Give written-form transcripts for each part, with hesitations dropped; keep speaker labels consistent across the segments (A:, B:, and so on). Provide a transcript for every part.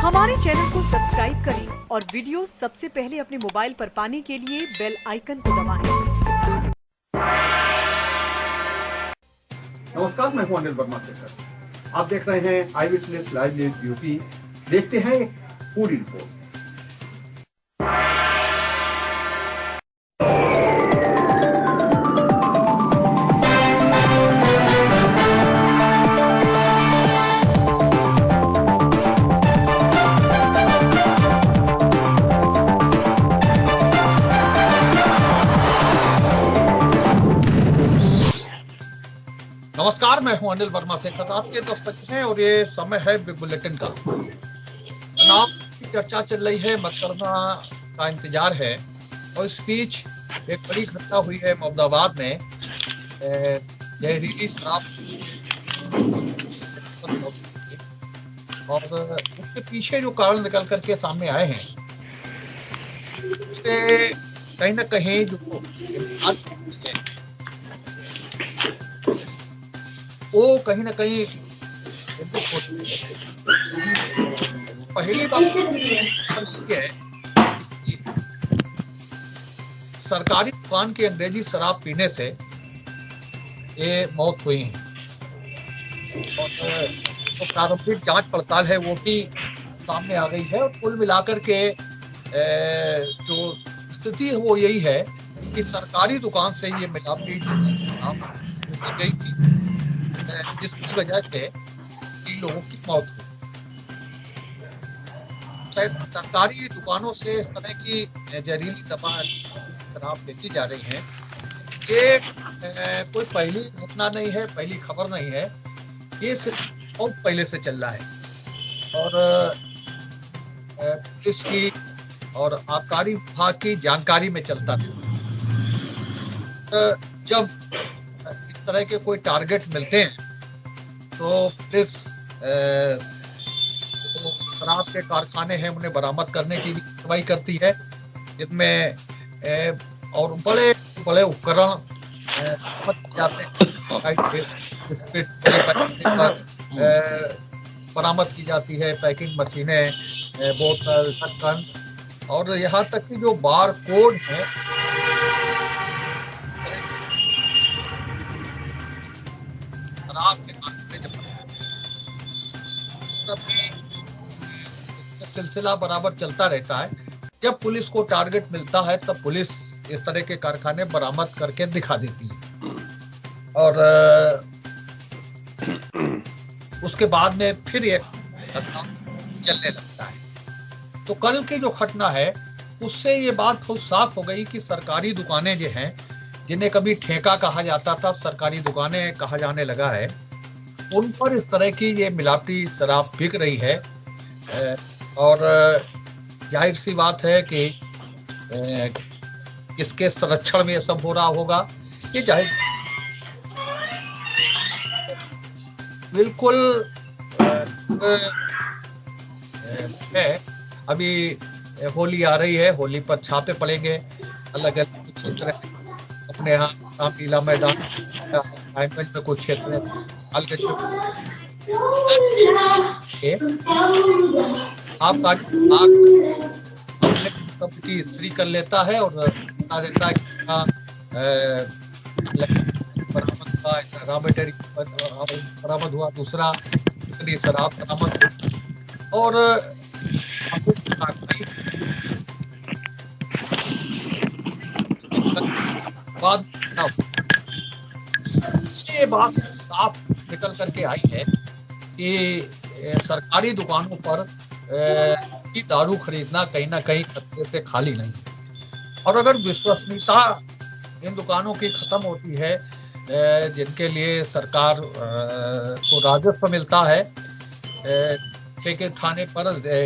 A: हमारे चैनल को सब्सक्राइब करें और वीडियो सबसे पहले अपने मोबाइल पर पाने के लिए बेल आइकन को दबाएं।
B: नमस्कार, मैं हूं अनिल वर्मा शेखर। आप देख रहे हैं आई विटनेस लाइव न्यूज यूपी। देखते हैं एक पूरी रिपोर्ट।
C: नमस्कार, मैं हूं अनिल वर्मा शेखर। आपके 10 बजे हैं और ये समय है बिग बुलेटिन का। चुनाव की चर्चा चल रही है, मतगणना का इंतजार है और इस बीच एक बड़ी घटना हुई है मोहम्मदाबाद में। जहरीली शराब और उसके पीछे जो कारण निकल करके सामने आए हैं उससे कहीं ना कहीं जो वो कहीं ना कहीं पहली बात है कि सरकारी दुकान की अंग्रेजी शराब पीने से ये मौत हुई है और तो प्रारंभिक जांच पड़ताल है वो भी सामने आ गई है और कुल मिलाकर के जो स्थिति है वो यही है कि सरकारी दुकान से ये मिलावटी शराब गई थी, जिसकी वजह से 3 लोगों की मौत हुई। सरकारी दुकानों से इस तरह की जहरीली दवा शराब बेची जा रही है, ये कोई पहली घटना नहीं है, पहली खबर नहीं है। ये सिर्फ बहुत पहले से चल रहा है और पुलिस की और आबकारी विभाग की जानकारी में चलता था। जब इस तरह के कोई टारगेट मिलते हैं तो पुलिस शराब के कारखाने हैं उन्हें बरामद करने की भी कार्रवाई करती है, जिनमें और बड़े बड़े उपकरण जाते हैं, बरामद की जाती है, पैकिंग मशीनें, बोतल, ढक्कन और यहाँ तक कि जो बार कोड है शराब के सिलसिला बराबर चलता रहता है। जब पुलिस को टारगेट मिलता है तब पुलिस इस तरह के कारखाने बरामद करके दिखा देती है और उसके बाद में फिर एक घटना चलने लगता है। तो कल की जो घटना है उससे ये बात बहुत साफ हो गई कि सरकारी दुकानें जो हैं, जिन्हें कभी ठेका कहा जाता था, सरकारी दुकानें कहा जाने लगा है, उन पर इस तरह की ये मिलावटी शराब बिक रही है और जाहिर सी बात है कि किसके संरक्षण में ये सब हो रहा होगा, ये जाहिर बिल्कुल है। अभी होली आ रही है, होली पर छापे पड़ेंगे अलग अलग क्षेत्र, अपने यहाँ रामलीला मैदान में कुछ क्षेत्र आपका कमिटी स्त्री कर लेता है और बता देता है बरामद हुआ, दूसरा शराब बरामद और बाद ये बात साफ निकल करके आई है कि सरकारी दुकानों पर दारू खरीदना कहीं ना कहीं खतरे से खाली नहीं है और अगर विश्वसनीयता इन दुकानों की खत्म होती है, जिनके लिए सरकार को राजस्व मिलता है, ठेके थाने पर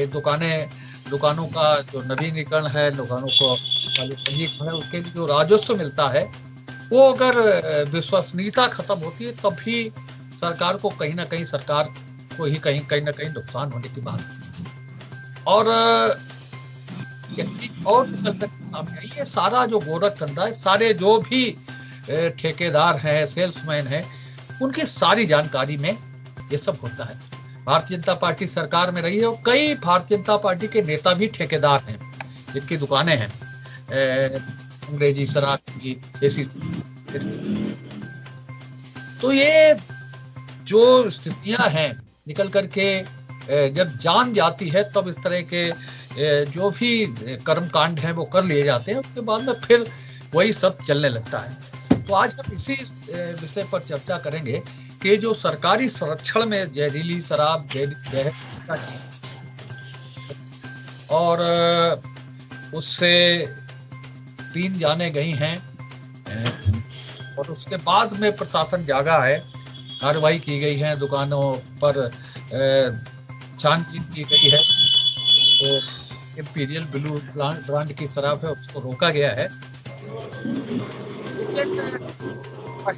C: दुकानों का जो नवीनीकरण है, दुकानों को पंजीकरण है, उसके लिए जो राजस्व मिलता है, वो अगर विश्वसनीयता खत्म होती है तब भी सरकार को कहीं ना कहीं कहीं ना कहीं नुकसान होने की बात है। और एक चीज और निकल कर सामने आई है, सारा जो गोरख धंधा है, सारे जो भी ठेकेदार हैं, सेल्समैन हैं, उनकी सारी जानकारी में ये सब होता है। भारतीय जनता पार्टी सरकार में रही है और कई भारतीय जनता पार्टी के नेता भी ठेकेदार हैं जिनकी दुकानें हैं अंग्रेजी शराब की, देसी। तो ये जो स्थितियां हैं निकल करके जब जान जाती है तब इस तरह के जो भी कर्मकांड हैं वो कर लिए जाते हैं, उसके बाद में फिर वही सब चलने लगता है। तो आज हम इसी विषय पर चर्चा करेंगे कि जो सरकारी संरक्षण में जहरीली शराब और उससे 3 जाने गई हैं और उसके बाद में प्रशासन जागा है, कार्रवाई की गई है, दुकानों पर छानबीन की गई है। तो इंपीरियल ब्लू ब्रांड की शराब है उसको रोका गया है।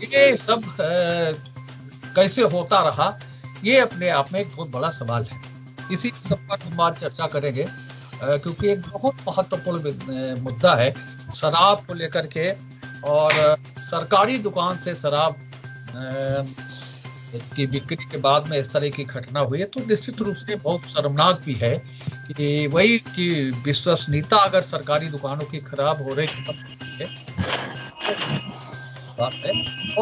C: ये सब कैसे होता रहा, ये अपने आप में एक बहुत बड़ा सवाल है। इसी सब पर हम आज चर्चा करेंगे क्योंकि एक बहुत महत्वपूर्ण मुद्दा है शराब को लेकर के। और सरकारी दुकान से शराब की बिक्री के बाद में इस तरह की घटना हुई है तो निश्चित रूप से बहुत शर्मनाक भी है कि वही कि विश्वसनीयता अगर सरकारी दुकानों की खराब हो रही है और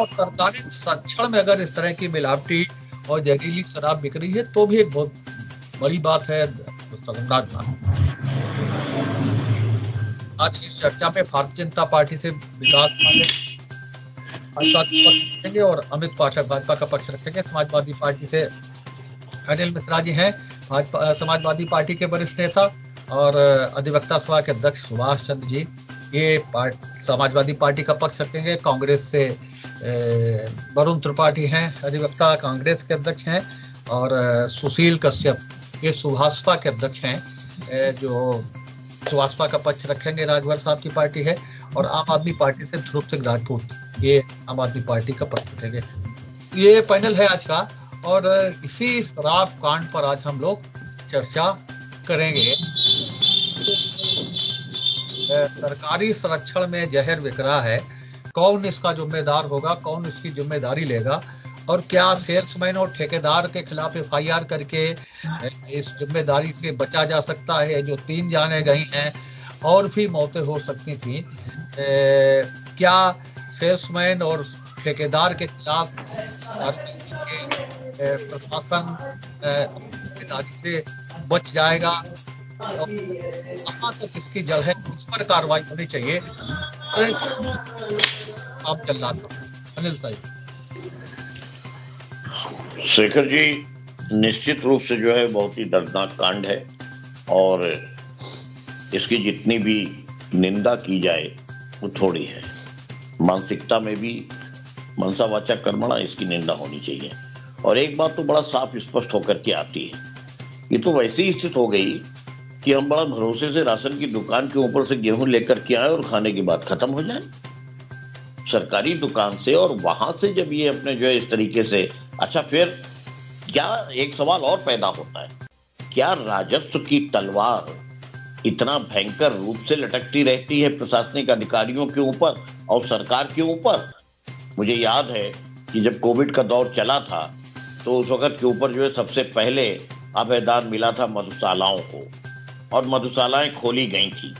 C: सरकारी संरक्षण में अगर इस तरह की मिलावटी और जहरीली शराब बिक रही है तो भी एक बहुत बड़ी बात है, शर्मनाक बात। आज की चर्चा में भारतीय जनता पार्टी से विकास भाजपा का पक्ष रखेंगे और अमित पाठक भाजपा का पक्ष रखेंगे। समाजवादी पार्टी से अनिल मिश्रा जी हैं, भाजपा समाजवादी पार्टी के वरिष्ठ नेता और अधिवक्ता सभा के अध्यक्ष सुभाष चंद्र जी ये समाजवादी पार्टी का पक्ष रखेंगे। कांग्रेस से वरुण त्रिपाठी हैं, अधिवक्ता कांग्रेस के अध्यक्ष हैं और सुशील कश्यप ये सुभाषपा के अध्यक्ष हैं जो सुभाषपा का पक्ष रखेंगे, राजभर साहब की पार्टी है। और आम आदमी पार्टी से ध्रुव सिंह राजपूत ये आम आदमी पार्टी का पक्ष रखेंगे। ये पैनल है आज का और इसी शराब कांड पर आज हम लोग चर्चा करेंगे। सरकारी संरक्षण में जहर बिक रहा है, कौन इसका जिम्मेदार होगा, कौन इसकी जिम्मेदारी लेगा और क्या सेल्समैन और ठेकेदार के खिलाफ एफआईआर करके इस जिम्मेदारी से बचा जा सकता है। जो 3 जाने गई हैं और भी मौतें हो सकती थी, क्या सेल्समैन और ठेकेदार के खिलाफ प्रशासन जिम्मेदारी से बच जाएगा और कहाँ तक इसकी जड़ है, इस पर कार्रवाई होनी चाहिए। आप चल रहा था अनिल साहब।
D: शेखर जी, निश्चित रूप से जो है बहुत ही दर्दनाक कांड है और इसकी जितनी भी निंदा की जाए वो थोड़ी है। मानसिकता में भी मनसा वाचा कर्मणा इसकी निंदा होनी चाहिए। और एक बात तो बड़ा साफ स्पष्ट होकर के आती है, ये तो वैसे ही स्थित हो गई कि हम बड़ा भरोसे से राशन की दुकान के ऊपर से गेहूं लेकर के आए और खाने के बाद खत्म हो जाए सरकारी दुकान से। और वहां से जब ये अपने जो है इस तरीके से, अच्छा फिर क्या एक सवाल और पैदा होता है, क्या राजस्व की तलवार इतना भयंकर रूप से लटकती रहती है प्रशासनिक अधिकारियों के ऊपर और सरकार के ऊपर? मुझे याद है कि जब कोविड का दौर चला था तो उस वक्त के ऊपर जो है सबसे पहले अभयदान मिला था मधुशालाओं को और मधुशालाएं खोली गई थी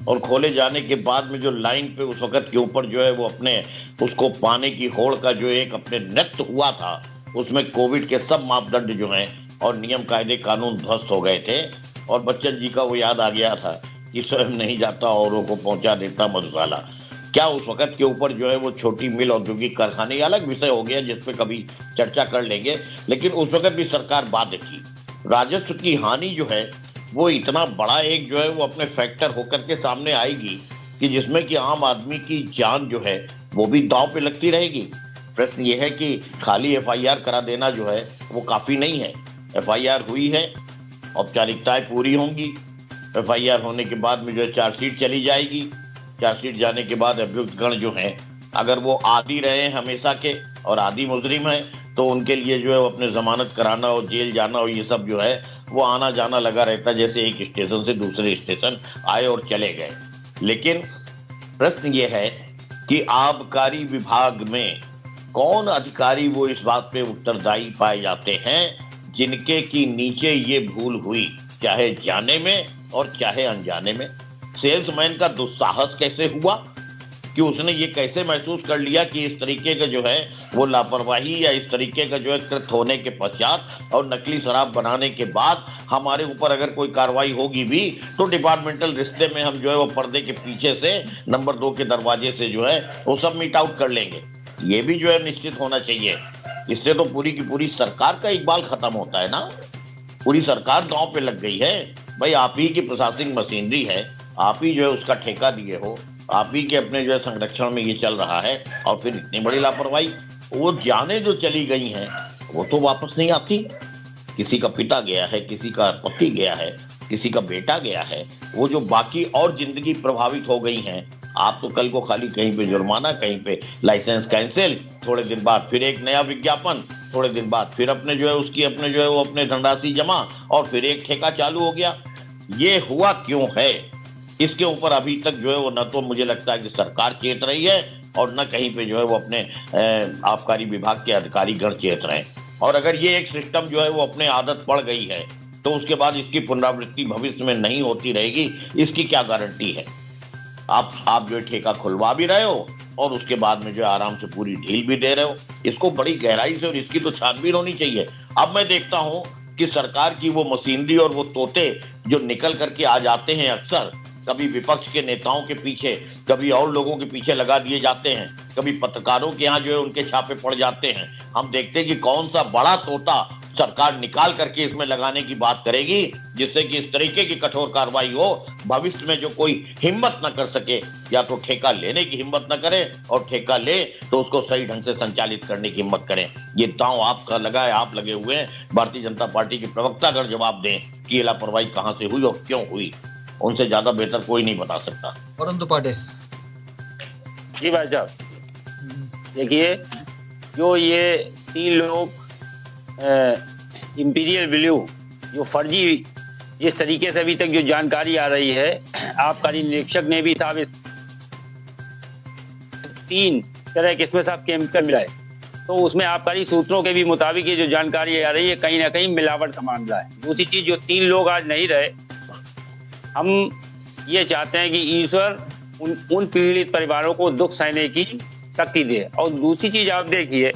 D: और खोले जाने के बाद में जो लाइन पे उस वक्त के ऊपर जो है वो अपने उसको पाने की होड़ का जो एक अपने नृत्य हुआ था, उसमें कोविड के सब मापदंड जो हैं और नियम कायदे कानून ध्वस्त हो गए थे। और बच्चन जी का वो याद आ गया था कि स्वयं नहीं जाता औरों को पहुंचा देता मधुशाला। क्या उस वक्त के ऊपर जो है वो छोटी मिल औद्योगिक कारखाने, अलग विषय हो गया जिस पे कभी चर्चा कर लेंगे, लेकिन उस वक्त भी सरकार बाध्य थी। राजस्व की हानि जो है वो इतना बड़ा एक जो है वो अपने फैक्टर होकर के सामने आएगी कि जिसमें कि आम आदमी की जान जो है वो भी दांव पे लगती रहेगी। प्रश्न ये है कि खाली एफआईआर करा देना जो है वो काफी नहीं है। एफआईआर हुई है, औपचारिकताएं पूरी होंगी, एफआईआर होने के बाद में जो है चार्जशीट चली जाएगी। चार्जशीट जाने के बाद अभियुक्त गण जो हैं अगर वो आदी रहे हमेशा के और आदी मुजरिम है तो उनके लिए जो है वो अपने जमानत कराना और जेल जाना और ये सब जो है वो आना जाना लगा रहता, जैसे एक स्टेशन से दूसरे स्टेशन आए और चले गए। लेकिन प्रश्न ये है कि आबकारी विभाग में कौन अधिकारी वो इस बात पे उत्तरदायी पाए जाते हैं जिनके की नीचे ये भूल हुई, चाहे जाने में और चाहे अनजाने में। सेल्समैन का दुस्साहस कैसे हुआ कि उसने ये कैसे महसूस कर लिया कि इस तरीके का जो है वो लापरवाही या इस तरीके का जो है कृत होने के पश्चात और नकली शराब बनाने के बाद हमारे ऊपर अगर कोई कार्रवाई होगी भी तो डिपार्टमेंटल रिश्ते में हम जो है वो पर्दे के पीछे से नंबर 2 के दरवाजे से जो है वो सब मीट आउट कर लेंगे। ये भी जो है निश्चित होना चाहिए। इससे तो पूरी की पूरी सरकार का इकबाल खत्म होता है ना। पूरी सरकार दांव पे लग गई है। भाई आप ही की प्रशासनिक मशीनरी है, आप ही जो है उसका ठेका दिए हो, आप ही के अपने जो है संरक्षण में ये चल रहा है और फिर इतनी बड़ी लापरवाही। वो जाने जो चली गई हैं वो तो वापस नहीं आती। किसी का पिता गया है, किसी का पति गया है, किसी का बेटा गया है, वो जो बाकी और जिंदगी प्रभावित हो गई हैं। आप तो कल को खाली कहीं पे जुर्माना, कहीं पे लाइसेंस कैंसिल, थोड़े दिन बाद फिर एक नया विज्ञापन, थोड़े दिन बाद फिर अपने जो है उसकी अपने जो है वो अपने धनराशि जमा और फिर एक ठेका चालू हो गया। ये हुआ क्यों है? इसके ऊपर अभी तक जो है वो न तो मुझे लगता है कि सरकार चेत रही है और न कहीं पे जो है वो अपने आबकारी विभाग के अधिकारी गण चेत रहे हैं। और अगर ये एक सिस्टम जो है वो अपने आदत पड़ गई है तो उसके बाद इसकी पुनरावृत्ति भविष्य में नहीं होती रहेगी, इसकी क्या गारंटी है? आप जो ठेका खुलवा भी रहे हो और उसके बाद में जो है आराम से पूरी ढील भी दे रहे हो। इसको बड़ी गहराई से और इसकी तो छानबीन होनी चाहिए। अब मैं देखता हूं कि सरकार की वो मशीनरी और वो तोते जो निकल करके आ जाते हैं अक्सर, कभी विपक्ष के नेताओं के पीछे, कभी और लोगों के पीछे लगा दिए जाते हैं, कभी पत्रकारों के यहाँ जो है उनके छापे पड़ जाते हैं। हम देखते हैं कि कौन सा बड़ा तोता सरकार निकाल करके इसमें लगाने की बात करेगी जिससे कि इस तरीके की कठोर कार्रवाई हो, भविष्य में जो कोई हिम्मत न कर सके, या तो ठेका लेने की हिम्मत न करे और ठेका ले तो उसको सही ढंग से संचालित करने की हिम्मत करें। ये दांव आपका लगा है, आप लगे हुए हैं। भारतीय जनता पार्टी के प्रवक्ता अगर जवाब दें कि ये लापरवाही कहां से हुई और क्यों हुई, उनसे ज्यादा बेहतर कोई नहीं बता सकता।
C: वरुण त्रिपाठी
E: जी भाई साहब, देखिए जो ये 3 लोग इंपीरियल ब्लू जो फर्जी, जिस तरीके से अभी तक जो जानकारी आ रही है, आबकारी निरीक्षक ने भी साहब 3 तरह के इसमें साहब केमिकल मिलाए, तो उसमें आबकारी सूत्रों के भी मुताबिक ये जो जानकारी आ रही है कहीं ना कहीं मिलावट का मामला है। दूसरी चीज, जो 3 लोग आज नहीं रहे, हम ये चाहते हैं कि ईश्वर उन पीड़ित परिवारों को दुख सहने की शक्ति दे। और दूसरी चीज आप देखिए,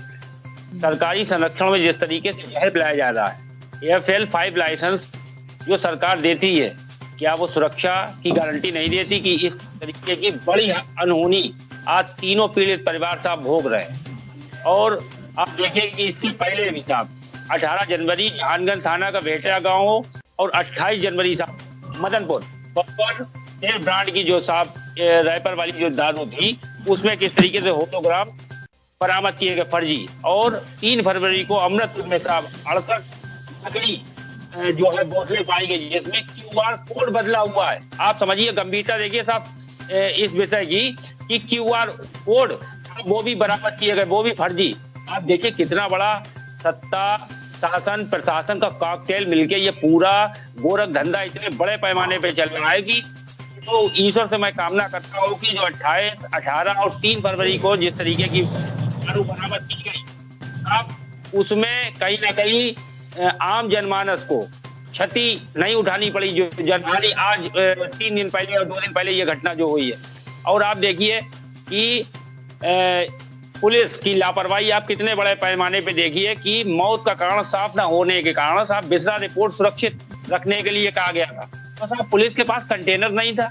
E: सरकारी संरक्षण में जिस तरीके से जहर पिलाया जा रहा है, AFL 5 लाइसेंस जो सरकार देती है, क्या वो सुरक्षा की गारंटी नहीं देती कि इस तरीके की बड़ी अनहोनी आज तीनों पीड़ित परिवार साहब भोग रहे हैं। और आप देखें कि इससे पहले भी साहब 18 जनवरी जहानगंज थाना का भेटिया गाँव और 28 जनवरी साहब मदनपुर ब्रांड की जो साहब रैपर वाली जो दारू थी, उसमें किस तरीके से होलोग्राम बरामद किए गए फर्जी। और 3 फरवरी को अमृतपुर में साहब 68 नकली जो है बोतलें पाई गई जिसमें QR कोड बदला हुआ है। आप समझिए गंभीरता देखिए साहब इस विषय की कि QR कोड वो भी बरामद किए गए, वो भी फर्जी। आप देखिए कितना बड़ा सत्ता शासन प्रशासन का कॉकटेल मिलके ये पूरा गोरख धंधा इतने बड़े पैमाने पे चल रहा है कि तो ईश्वर से मैं कामना करता हूँ कि जो 28, 18 और 3 फरवरी को जिस तरीके की दारू बरामद की गई, अब उसमें कहीं ना कहीं आम जनमानस को क्षति नहीं उठानी पड़ी जो जनहानि आज 3 दिन पहले और 2 दिन पहले ये घटना जो हुई है। और आप देखिए कि पुलिस की लापरवाही आप कितने बड़े पैमाने पे देखिए कि मौत का कारण साफ ना होने के कारण साहब बिस्रा रिपोर्ट सुरक्षित रखने के लिए कहा गया था, तो साहब पुलिस के पास कंटेनर नहीं था।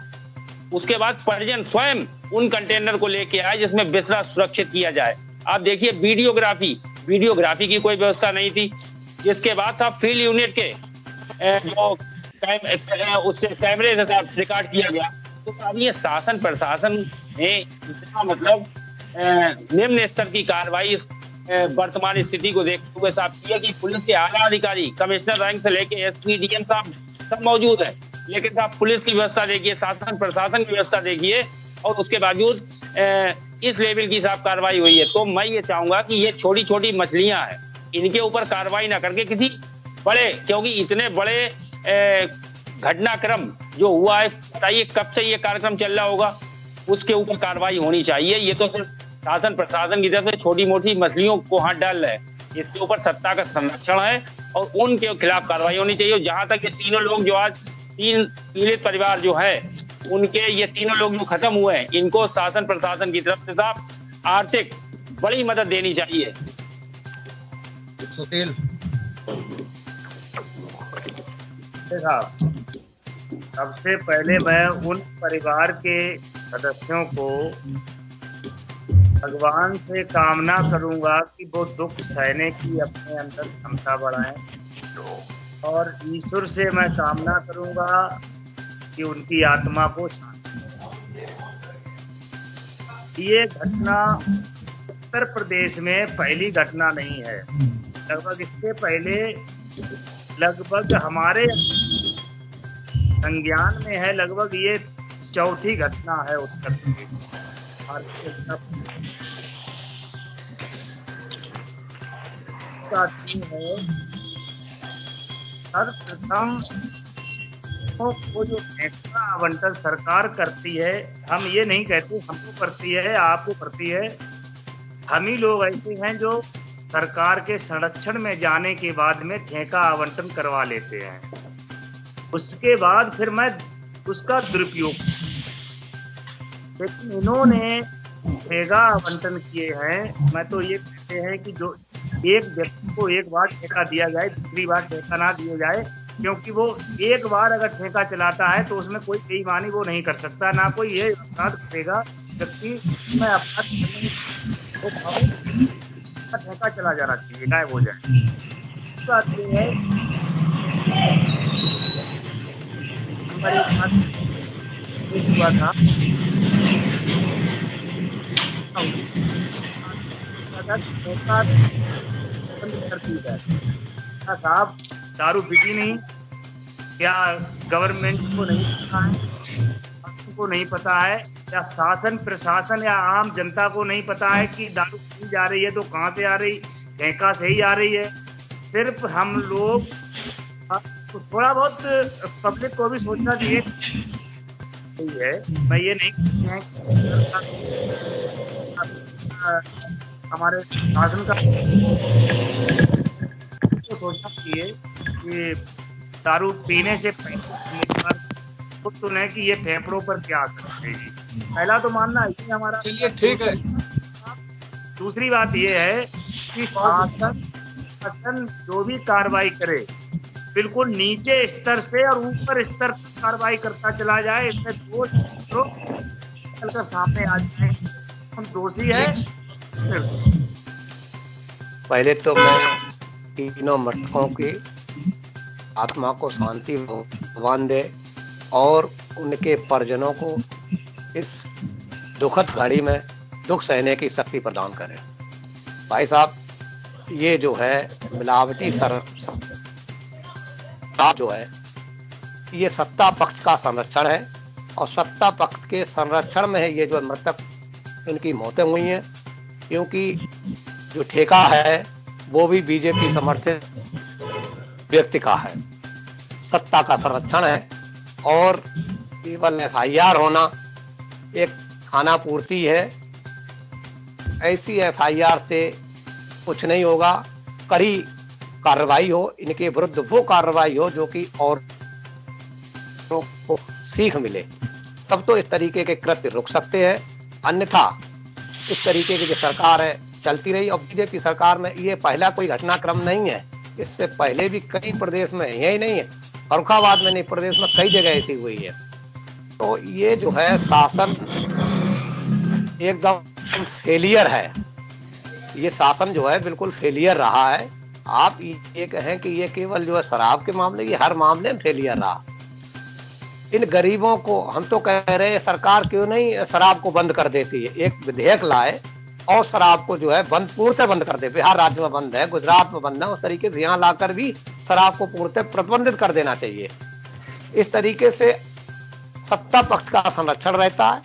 E: उसके बाद परिजन स्वयं उन कंटेनर को लेके आए जिसमें बिस्रा सुरक्षित किया जाए। आप देखिए वीडियोग्राफी की कोई व्यवस्था नहीं थी, जिसके बाद साहब फील्ड यूनिट के जो उससे कैमरे से साहब रिकॉर्ड किया गया। तो साहब ये शासन प्रशासन ने इतना मतलब निम्न स्तर की कार्रवाई वर्तमान स्थिति को देखते हुए साहब किया कि पुलिस के आला अधिकारी कमिश्नर रैंक से लेके SP DM साहब सब मौजूद है, लेकिन साहब पुलिस की व्यवस्था देखिए, शासन प्रशासन की व्यवस्था देखिए, और उसके बावजूद इस लेवल की साहब कार्रवाई हुई है। तो मैं ये चाहूंगा कि ये छोटी छोटी मछलियां हैं, इनके ऊपर कार्रवाई ना करके किसी बड़े, क्योंकि इतने बड़े घटनाक्रम जो हुआ है, बताइए कब से ये कार्यक्रम चल रहा होगा, उसके ऊपर कार्रवाई होनी चाहिए। ये तो सिर्फ शासन प्रशासन की तरफ से छोटी मोटी मछलियों को हाथ डाल रहे हैं, इसके ऊपर सत्ता का संरक्षण है और उनके खिलाफ कार्रवाई होनी चाहिए। जहां तक ये तीनों लोग जो आज 3 पीड़ित परिवार जो है उनके, ये तीनों लोग जो खत्म हुए हैं, इनको शासन प्रशासन की तरफ से साहब आर्थिक बड़ी मदद देनी चाहिए।
C: सुशील
F: साहब, सबसे पहले मैं उन परिवार के सदस्यों को भगवान से कामना करूंगा कि वो दुख सहने की अपने अंदर क्षमता बढ़ाएं, और ईश्वर से मैं कामना करूंगा कि उनकी आत्मा को शांति। ये घटना उत्तर प्रदेश में पहली घटना नहीं है। लगभग इससे पहले लगभग हमारे संज्ञान में है, लगभग ये चौथी घटना है उत्तर प्रदेश। सर्वप्रथम को जो पैसा आवंटन सरकार करती है, हम ये नहीं कहते हमको करती है आपको करती है, हम ही लोग ऐसे हैं जो सरकार के संरक्षण में जाने के बाद में ठेका आवंटन करवा लेते हैं। उसके बाद फिर मैं उसका दुरुपयोग, लेकिन इन्होंने ठेका आवंटन किए हैं। मैं तो ये कहते हैं कि जो एक व्यक्ति को एक बार ठेका दिया जाए, दूसरी बार ठेका ना दिया जाए, क्योंकि वो एक बार अगर ठेका चलाता है तो उसमें कोई बेईमानी वो नहीं कर सकता, ना कोई ये अपराध करेगा व्यक्ति में अपराध ठेका चला जाना चाहिए, गायब हो जाए। बात ये है हुआ था साहब, दारू पीती नहीं, क्या गवर्नमेंट को नहीं पता है, को नहीं पता है, या शासन प्रशासन या आम जनता को नहीं पता है कि दारू पी जा रही है तो कहाँ से आ रही, ठेका से ही आ रही है। सिर्फ हम लोग तो थोड़ा बहुत पब्लिक को भी सोचना चाहिए है। मैं ये नहीं हमारे शासन का तो सोचना चाहिए कि दारू पीने से खुद सुने कि ये फेफड़ों पर क्या असर करेगी। पहला तो मानना ये हमारा।
C: चलिए ठीक है।
F: दूसरी बात ये है कि शासन जो भी कार्रवाई करे बिल्कुल नीचे स्तर से और ऊपर स्तर पर कार्रवाई करता चला जाए। इसमें दोष चलकर सामने आ जाए हम दोषी है।
G: पहले तो मैं तीनों मृतकों की आत्मा को शांति भगवान दे और उनके परिजनों को इस दुखद घड़ी में दुख सहने की शक्ति प्रदान करें। भाई साहब, ये जो है मिलावटी जो है ये सत्ता पक्ष का संरक्षण है, और सत्ता पक्ष के संरक्षण में है ये जो मृतक इनकी मौतें हुई हैं, क्योंकि जो ठेका है वो भी बीजेपी समर्थित व्यक्ति का है। सत्ता का संरक्षण है और केवल FIR होना एक खाना पूर्ति है। ऐसी FIR से कुछ नहीं होगा, कड़ी कार्रवाई हो, इनके विरुद्ध वो कार्रवाई हो जो कि और को सीख मिले, तब तो इस तरीके के कृत्य रुक सकते हैं। अन्यथा इस तरीके की जो सरकार है चलती रही, और बीजेपी सरकार में ये पहला कोई घटनाक्रम नहीं है। इससे पहले भी कई प्रदेश में यही नहीं है, फर्रुखाबाद में नहीं, प्रदेश में कई जगह ऐसी हुई है। तो ये जो है शासन एकदम फेलियर है, ये शासन जो है बिल्कुल फेलियर रहा है। आप ये कहें कि ये केवल जो है शराब के मामले, ये हर मामले में फेलियर रहा। इन गरीबों को हम तो कह रहे हैं सरकार क्यों नहीं शराब को बंद कर देती है, एक विधेयक लाए और शराब को जो है बंद, पूर्णतः बंद कर दे। बिहार राज्य में बंद है, गुजरात में बंद है, उस तरीके से यहाँ लाकर भी शराब को पूर्णतः प्रतिबंधित कर देना चाहिए। इस तरीके से सत्ता पक्ष का संरक्षण रहता है,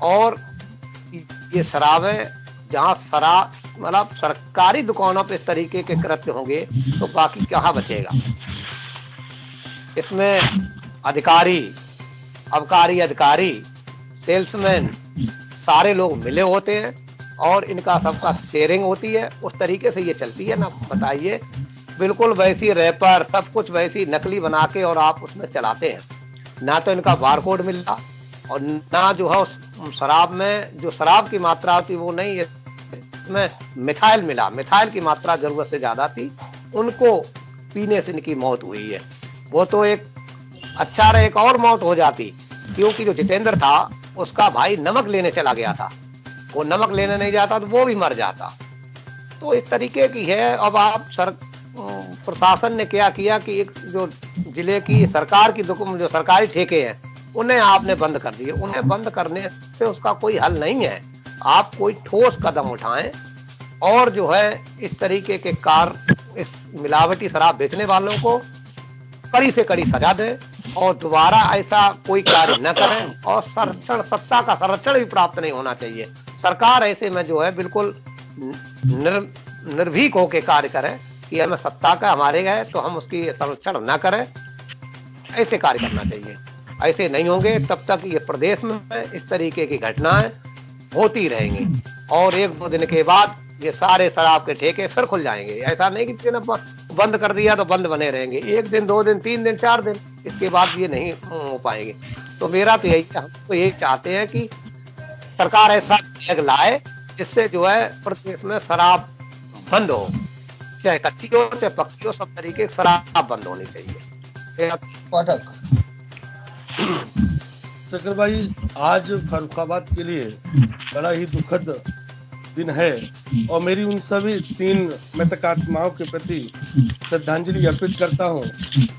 G: और ये शराबें जहाँ शराब मतलब सरकारी दुकानों पे इस तरीके के कृत्य होंगे तो बाकी कहाँ बचेगा। इसमें अधिकारी, अबकारी अधिकारी, सेल्समैन सारे लोग मिले होते हैं और इनका सबका शेयरिंग होती है। उस तरीके से ये चलती है ना। बताइए बिल्कुल वैसी रैपर सब कुछ वैसी नकली बना के और आप उसमें चलाते हैं। ना तो इनका बारकोड मिला और ना जो है उस शराब में जो शराब की मात्रा होती वो नहीं, इसमें मिथाइल मिला, मिथाइल की मात्रा जरूरत से ज्यादा थी, उनको पीने से इनकी मौत हुई है। वो तो एक अच्छा रहा एक और मौत हो जाती, क्योंकि जो जितेंद्र था उसका भाई नमक लेने चला गया था, वो नमक लेने नहीं जाता तो वो भी मर जाता। तो इस तरीके की है। अब आप प्रशासन ने क्या किया कि एक जो जिले की सरकार की जो सरकारी ठेके हैं उन्हें आपने बंद कर दिए। उन्हें बंद करने से उसका कोई हल नहीं है। आप कोई ठोस कदम उठाएं और जो है इस तरीके के इस मिलावटी शराब बेचने वालों को कड़ी से कड़ी सजा दें और दोबारा ऐसा कोई कार्य न करें। और संरक्षण, सत्ता का संरक्षण भी प्राप्त नहीं होना चाहिए। सरकार ऐसे में जो है बिल्कुल निर्भीक होकर कार्य करें कि हमें सत्ता का हमारे गए तो हम उसकी संरक्षण न करें, ऐसे कार्य करना चाहिए। ऐसे नहीं होंगे तब तक ये प्रदेश में इस तरीके की घटनाएं होती रहेंगी और 1-2 दिन के बाद ये सारे शराब के ठेके फिर खुल जाएंगे। ऐसा नहीं कि बंद कर दिया तो बंद बने रहेंगे, 1 दिन 2 दिन 3 दिन 4 दिन, इसके बाद ये नहीं हो पाएंगे। तो मेरा तो यही, हम तो यही चाहते हैं कि सरकार ऐसा लाए जिससे जो है प्रदेश में शराब बंद हो, चाहे कच्ची हो चाहे पक्की हो, सब तरीके की शराब बंद होनी चाहिए।
C: पाठक
H: शकर भाई, आज फर्रुखाबाद के लिए बड़ा ही दुखद दिन है और मेरी उन सभी 3 मृतकात्माओं के प्रति श्रद्धांजलि अर्पित करता हूं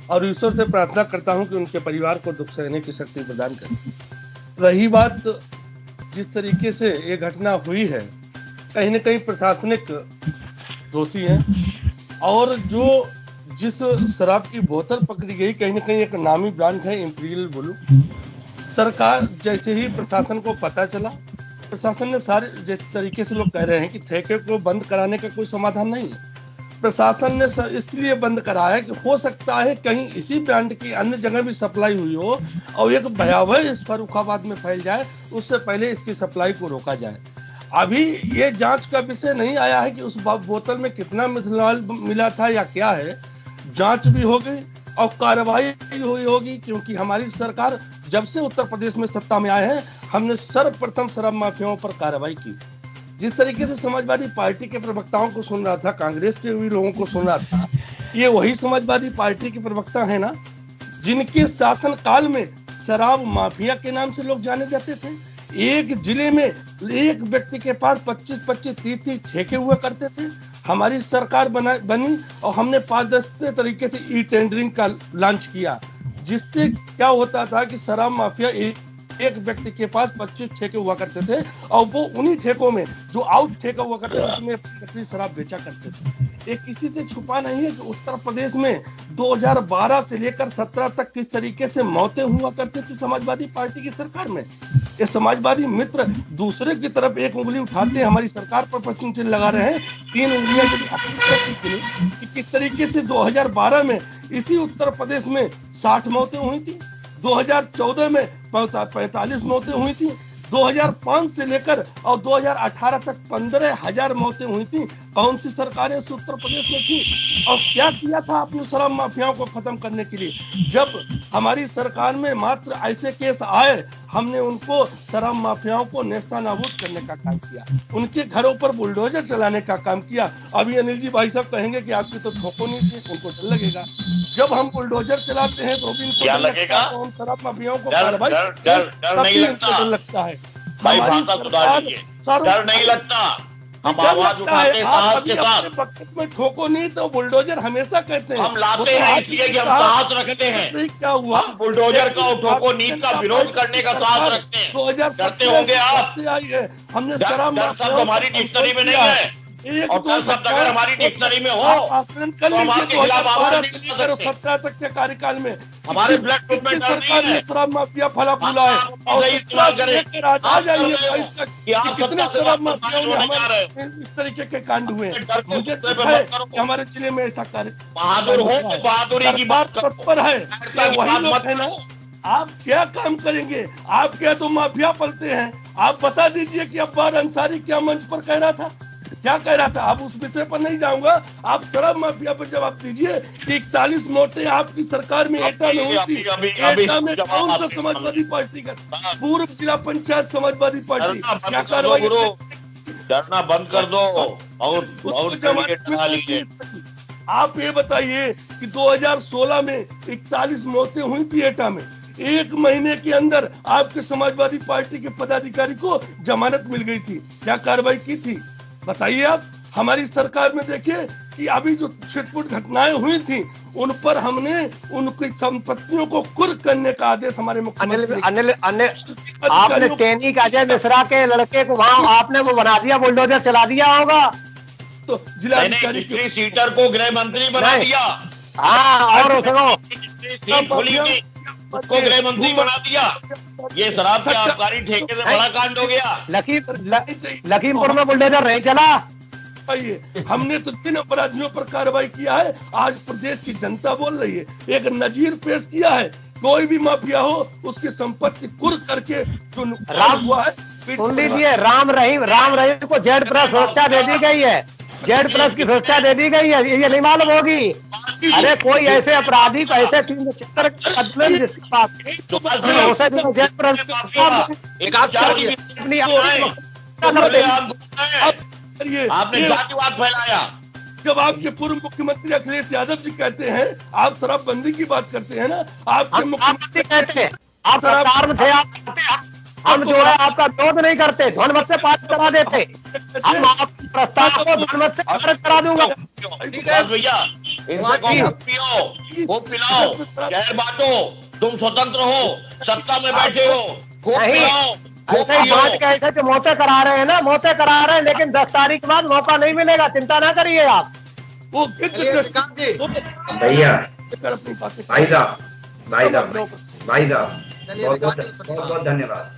H: और ईश्वर से प्रार्थना करता हूं कि उनके परिवार को दुख सहने की शक्ति प्रदान करें। रही बात जिस तरीके से ये घटना हुई है, कहीं न कहीं प्रशासनिक दोषी हैं और जिस शराब की बोतल पकड़ी गई कहीं न कहीं एक नामी ब्रांड है इंपीरियल ब्लू। सरकार जैसे ही प्रशासन को पता चला, प्रशासन ने सारे जिस तरीके से लोग कह रहे हैं कि ठेके को बंद कराने का कोई समाधान नहीं है, प्रशासन ने इसलिए बंद कराया कि हो सकता है कहीं इसी ब्रांड की अन्य जगह भी सप्लाई हुई हो और एक भयावह इस फर्रुखाबाद में फैल जाए, उससे पहले इसकी सप्लाई को रोका जाए। अभी ये जांच का विषय नहीं आया है कि उस बोतल में कितना मिथनॉल मिला था या क्या है। जांच भी हो गई और कार्रवाई हुई होगी, क्योंकि हमारी सरकार जब से उत्तर प्रदेश में सत्ता में आए हैं, हमने सर्वप्रथम शराब माफियाओं पर कार्रवाई की। जिस तरीके से समाजवादी पार्टी के प्रवक्ताओं को सुन रहा था, कांग्रेस के भी लोगों को सुन रहा था, ये वही समाजवादी पार्टी के प्रवक्ता है ना जिनके शासन काल में शराब माफिया के नाम से लोग जाने जाते थे। एक जिले में एक व्यक्ति के पास 25-25, 30-30 ठेके हुआ करते थे। हमारी सरकार बनी और हमने पारदर्शी तरीके से ई टेंडरिंग का लॉन्च किया, जिससे क्या होता था कि शराब माफिया एक व्यक्ति के पास 25 ठेके हुआ करते थे और वो उन्हीं ठेकों में जो आउट ठेका हुआ करते थे उसमें अपनी शराब बेचा करते थे। ये किसी से छुपा नहीं है कि उत्तर प्रदेश में 2012 से लेकर 17 तक किस तरीके से मौतें हुआ करती थी समाजवादी पार्टी की सरकार में। ये समाजवादी मित्र दूसरे की तरफ एक उंगली उठाते हमारी सरकार पर प्रश्न चिन्ह लगा रहे हैं। 3 उंगलियां जब अपनी तरफ की कि किस तरीके से 2012 में इसी उत्तर प्रदेश में 60 मौतें हुई थी, 2014 में 45 मौतें हुई थी, 2005 से लेकर और 2018 तक 15,000 मौतें हुई थी। कौन सी सरकारें उस उत्तर प्रदेश में थी और क्या किया था अपने शराब माफियाओं को खत्म करने के लिए? जब हमारी सरकार में मात्र ऐसे केस आए, हमने उनको शराब माफियाओं को नेस्तनाबूद करने का काम किया, उनके घरों पर बुलडोजर चलाने का काम किया। अभी अनिल जी भाई साहब कहेंगे कि आपकी तो ठोको नहीं थी, उनको डर लगेगा। जब हम बुलडोजर चलाते हैं तो भी इनको
D: क्या लगेगा?
H: तो हम शराब माफियाओं को
D: डर नहीं लगता?
H: डर लगता है।
D: भाई भाषा सुधार लीजिए, डर नहीं लगता? हम आवाज उठाते हैं साहस के साथ।
H: बकेट में ठोको नहीं तो बुलडोजर हमेशा कहते हैं।
D: हम लाते हैं इसलिए कि हम साहस रखते हैं।
H: क्या हुआ?
D: हम बुलडोजर का और ठोको नीति का विरोध करने का साहस रखते हैं।
H: 2017
D: डरते होंगे आप।
H: से आई है, हमने
D: डर शब्द हमारी डिक्शनरी में नहीं है और डर शब्द अगर हमारी डिक्शनरी में हो तो हम आपके खिलाफ आवाज नहीं उठा सकते।
H: 17 तक के कार्यकाल में
D: हमारे ब्लड ग्रुप में डर नहीं है।
H: शराब माफिया फला फूला है और
D: इस्तेमाल करें।
H: कितने शराब माफिया इस तरीके के कांड हुए। मुझे कि हमारे जिले में ऐसा कार्य
D: बहादुर हो, बहादुरी की बात
H: तत्पर है। वही लोग है ना, आप क्या काम करेंगे? आप क्या तो माफिया पलते हैं? आप बता दीजिए कि अब्बार अंसारी क्या मंच पर कह रहा था, क्या कह रहा था? अब उस विषय पर नहीं जाऊंगा। आप शराब माफिया पर जवाब दीजिए कि 41 मौतें आपकी सरकार में एटा में हुई थी। एटा में कौन सा समाजवादी पार्टी का? पूर्व जिला पंचायत समाजवादी पार्टी। क्या कार्रवाई?
D: डरना बंद कर दो और
H: आप ये बताइए कि 2016 में 41 मौतें हुई थी एटा में। 1 महीने के अंदर आपके समाजवादी पार्टी के पदाधिकारी को जमानत मिल गई थी। क्या कार्रवाई की थी बताइए आप? हमारी सरकार में देखिए कि अभी जो छिटपुट घटनाएं हुई थी उन पर हमने उनकी संपत्तियों को कुर्क करने का आदेश हमारे मुख्यमंत्री
G: आपने टेनी का अजय मिश्रा के लड़के को वहाँ आपने वो बना दिया, बुलडोजर चला दिया होगा।
H: तो जिलाधिकारी
D: के सीटर को गृह मंत्री बना दिया।
G: हाँ, और उसको
D: गृह मंत्री बना दिया। ये शराब के आबकारी ठेके से बड़ा कांड हो गया।
G: लखीमपुर में बुलडोजर नहीं चला।
H: हमने तो 3 अपराधियों पर कार्रवाई किया है। आज प्रदेश की जनता बोल रही है। एक नजीर पेश किया है, कोई भी माफिया हो उसकी संपत्ति कुर्क करके जो नुकसान हुआ है।
G: सुन लीजिए, राम रहीम को जेड प्लस सुरक्षा दे दी गई है। जेड प्लस की सुरक्षा दे दी गई है, ये नहीं मालूम होगी? अरे कोई ऐसे अपराधी को ऐसे 376 जिसके पास जेड प्लस
D: आपने जातिवाद फैलाया।
H: जब आपके पूर्व मुख्यमंत्री अखिलेश यादव जी कहते हैं आप शराबबंदी की बात करते हैं ना, आपके मुख्यमंत्री कहते हैं
G: आप सरकार में थे, हम जो है आपका विरोध नहीं करते, ध्वनिमत से पास करा देते। हम आपके प्रस्ताव को ध्वनिमत से पारित करा दूंगा।
D: भैया पियो, पिलाओ, जहर बांटो, तुम स्वतंत्र हो, सत्ता में बैठे हो, खूब पिलाओ।
G: ऐसे ही बात कैसे जो मौतें करा रहे हैं ना, मौतें करा रहे हैं, लेकिन 10 तारीख के बाद मौका नहीं मिलेगा, चिंता ना करिए आप।
H: वो
B: भैया भाई बहुत धन्यवाद।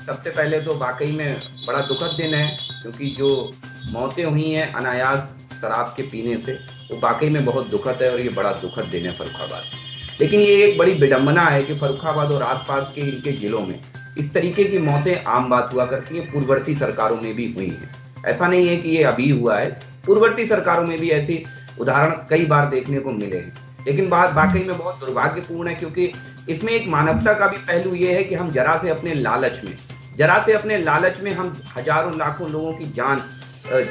B: सबसे पहले तो वाकई में बड़ा दुखद दिन है, क्योंकि जो मौतें हुई हैं अनायास शराब के पीने से, वो वाकई में बहुत दुखद है और ये बड़ा दुखद दिन है फर्रुखाबाद। लेकिन ये एक बड़ी विडंबना है कि फर्रुखाबाद और आसपास के इनके जिलों में इस तरीके की मौतें आम बात हुआ करती है। पूर्ववर्ती सरकारों में भी हुई है, ऐसा नहीं है कि ये अभी हुआ है, पूर्ववर्ती सरकारों में भी ऐसी उदाहरण कई बार देखने को मिले हैं। लेकिन बात वाकई में बहुत दुर्भाग्यपूर्ण है, क्योंकि इसमें एक मानवता का भी पहलू ये है कि हम जरा से अपने लालच में हम हजारों लाखों लोगों की जान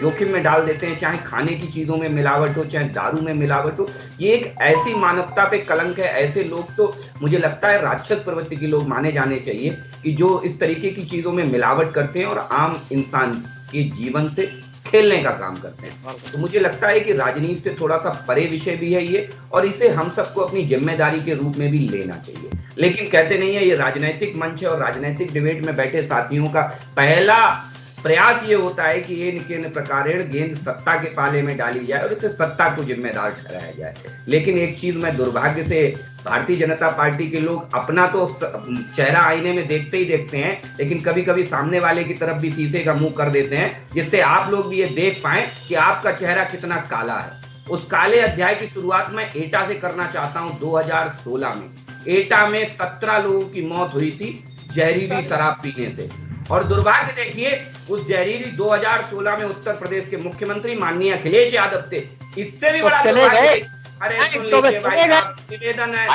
B: जोखिम में डाल देते हैं, चाहे खाने की चीज़ों में मिलावट हो, चाहे दारू में मिलावट हो। ये एक ऐसी मानवता पे कलंक है। ऐसे लोग तो मुझे लगता है राक्षस प्रवृत्ति के लोग माने जाने चाहिए, कि जो इस तरीके की चीज़ों में मिलावट करते हैं और आम इंसान के जीवन से खेलने का काम करते हैं। तो मुझे लगता है कि राजनीति से थोड़ा सा परे विषय भी है ये, और इसे हम सबको अपनी जिम्मेदारी के रूप में भी लेना चाहिए। लेकिन कहते नहीं है, ये राजनीतिक मंच है और राजनीतिक डिबेट में बैठे साथियों का पहला प्रयास ये होता है कि इन प्रकारेण गेंद सत्ता के पाले में डाली जाए और इसे सत्ता को जिम्मेदार ठहराया जाए। लेकिन एक चीज मैं दुर्भाग्य से, भारतीय जनता पार्टी के लोग अपना तो चेहरा आईने में देखते ही देखते हैं, लेकिन कभी कभी सामने वाले की तरफ भी शीशे का मुंह कर देते हैं, जिससे आप लोग भी ये देख पाए कि आपका चेहरा कितना काला है। उस काले अध्याय की शुरुआत मैं एटा से करना चाहता हूँ। 2016 में एटा में 17 लोगों की मौत हुई थी जहरीली शराब पीने से। और दुर्भाग्य देखिए, उस जहरीली 2016 में उत्तर प्रदेश के मुख्यमंत्री माननीय अखिलेश यादव थे। इससे भी बड़ा दुर्भाग्य, अरे सुन लीजिए भाई साहब, निवेदन है,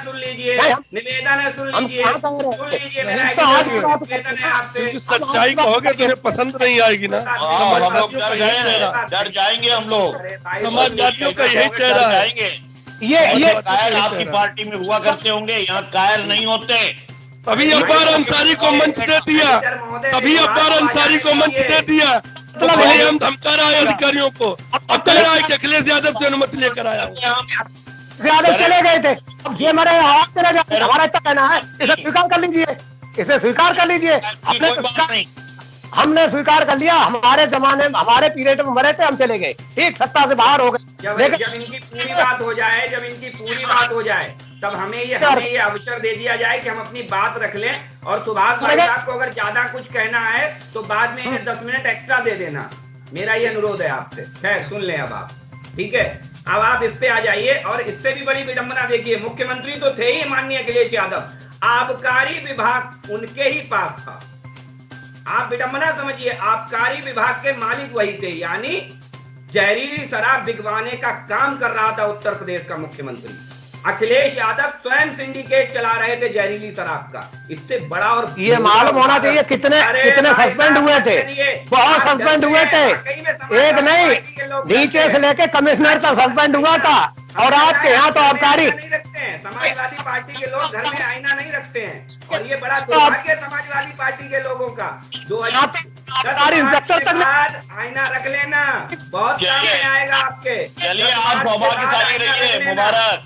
B: सुन लीजिए मेरा निवेदन है आपसे।
H: सच्चाई कहोगे तो उन्हें पसंद नहीं आएगी ना।
D: हम लोग डर जाएंगे, हम लोग
H: समाजवादियों का यही चेहरा है।
D: ये कायर आपकी पार्टी में हुआ करते होंगे, यहाँ कायर नहीं होते।
H: तभी अब्बार अंसारी को मंच दे दिया, हम धमका रहा है अधिकारियों को। अब कह रहा है कि अखिलेश यादव से अनुमति लेकर आया।
G: यादव चले गए थे, अब ये मरे आप चले जाते, हमारा इतना कहना है, इसे स्वीकार कर लीजिए। हमने स्वीकार कर लिया, हमारे जमाने में हमारे पीरियड में मरे थे, हम चले गए, ठीक, सत्ता से बाहर हो गए।
B: जब इनकी पूरी बात हो जाए तब हमें ये अवसर दे दिया जाए कि हम अपनी बात रख लें, और सुभाष भाई साहब को अगर ज्यादा कुछ कहना है तो बाद में इन्हें 10 मिनट एक्स्ट्रा दे देना, मेरा ये अनुरोध है आपसे। खैर सुन लें अब आप, ठीक है। अब आप इस पे आ जाइए। और इससे भी बड़ी विडंबना देखिए, मुख्यमंत्री तो थे ही माननीय अखिलेश यादव, आबकारी विभाग उनके ही पास था। आप विडंबना समझिए, आबकारी विभाग के मालिक वही थे, यानी जहरीली शराब बिकवाने का काम कर रहा था उत्तर प्रदेश का मुख्यमंत्री। अखिलेश यादव स्वयं सिंडिकेट चला रहे थे जहरीली शराब का। इससे बड़ा और
G: ये मालूम होना चाहिए कितने सस्पेंड हुए थे, बहुत सस्पेंड हुए थे, एक नहीं नीचे से लेके कमिश्नर तक सस्पेंड हुआ था। और आपके यहाँ तो आबकारी
B: नहीं रखते हैं, समाजवादी पार्टी के लोग घर में आईना नहीं रखते हैं, और ये बड़ा दुर्भाग्य समाजवादी पार्टी के लोगों का। 2010
G: इंस्पेक्टर
B: के बाद आईना रख लेना, बहुत काम में आएगा आपके।
D: चलिए आप सौभाग्यशाली रहिए, मुबारक,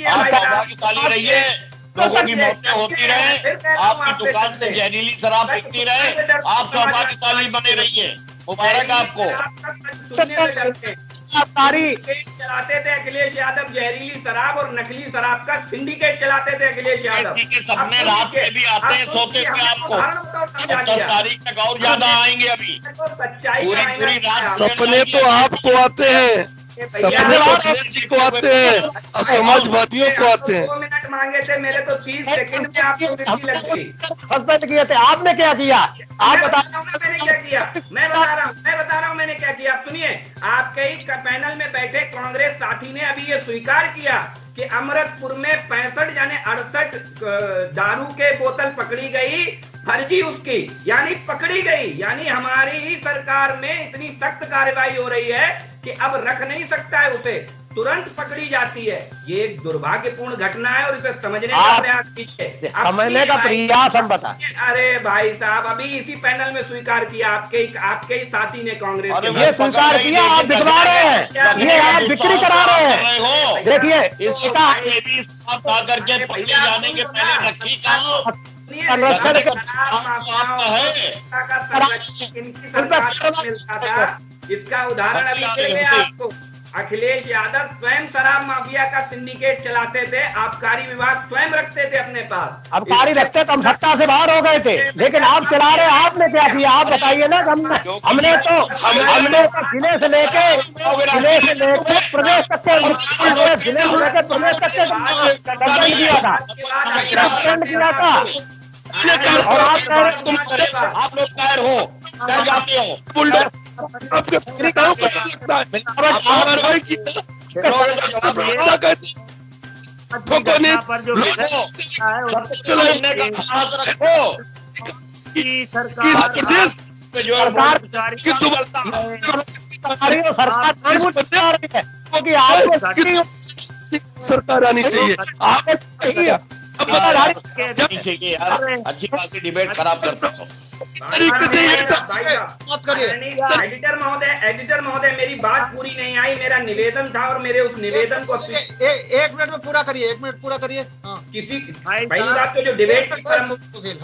D: आप सौभाग्यशाली रहिए, लोगों की मौतें होती रहे, आपकी दुकान से जहरीली शराब बिकती रहे, आप सौभाग्यशाली बने रहिए, मुबारक आपको।
B: चलाते थे अखिलेश यादव जहरीली शराब और नकली शराब का सिंडिकेट चलाते थे अखिलेश यादव।
D: सपने रात में भी आते हैं, सोते थे आपको, 10 तारीख तक और ज्यादा आएंगे अभी, पूरी रात
H: सपने तो आपको आते हैं, सपने अखिलेश जी को आते हैं और समाजवादियों को आते हैं।
B: 2 मिनट मांगे थे मेरे तो 30 सेकंड में आपको मिर्ची लग गई।
G: सस्पेंड किए थे, आपने क्या किया? आप बता
B: मैंने क्या किया, मैं बता रहा हूँ मैंने क्या किया। सुनिए, आपके ही पैनल में बैठे कांग्रेस साथी ने अभी ये स्वीकार किया कि अमृतपुर में 65 यानी 68 दारू के बोतल पकड़ी गई, फर्जी उसकी, यानी पकड़ी गई। यानी हमारी ही सरकार में इतनी सख्त कार्रवाई हो रही है कि अब रख नहीं सकता है उसे, तुरंत पकड़ी जाती है। ये एक दुर्भाग्यपूर्ण घटना है और इसे समझने का प्रयास कीजिए,
G: समझने का प्रयास हम बता।
B: अरे भाई साहब, अभी इसी पैनल में स्वीकार किया आपके ही साथी ने, कांग्रेस के।
G: ये स्वीकार किया, आप बिकवा रहे हैं, ये आप बिक्री करा रहे हैं। देखिए इसका
D: करके पकड़े जाने के पहले रखी कहाँ
G: संरक्षण
B: मिलता था, इसका उदाहरण अभी देंगे आपको। अखिलेश यादव स्वयं शराब माफिया का सिंडिकेट चलाते थे, आबकारी विभाग स्वयं रखते थे अपने पास।
G: आबकारी रखते तो हम सत्ता से बाहर हो गए थे, लेकिन आप चला रहे, आपने क्या किया? आप बताइए ना। हमने तो जिले से लेके प्रदेश तक के, जिले से लेके प्रदेश तक के किया था, किया था। और
D: आप लोग कायर हो, कर जाते हो,
H: आपके पूरी गाँव को लगता है सरकार आनी चाहिए। आप
D: अच्छी बात की डिबेट खराब करता हूँ।
B: एडिटर महोदय मेरी बात पूरी नहीं आई, मेरा निवेदन था और मेरे उस निवेदन को
C: 1 मिनट में पूरा करिए, 1 मिनट पूरा करिए।
B: किसी पहली बात तो जो डिबेट की सुशील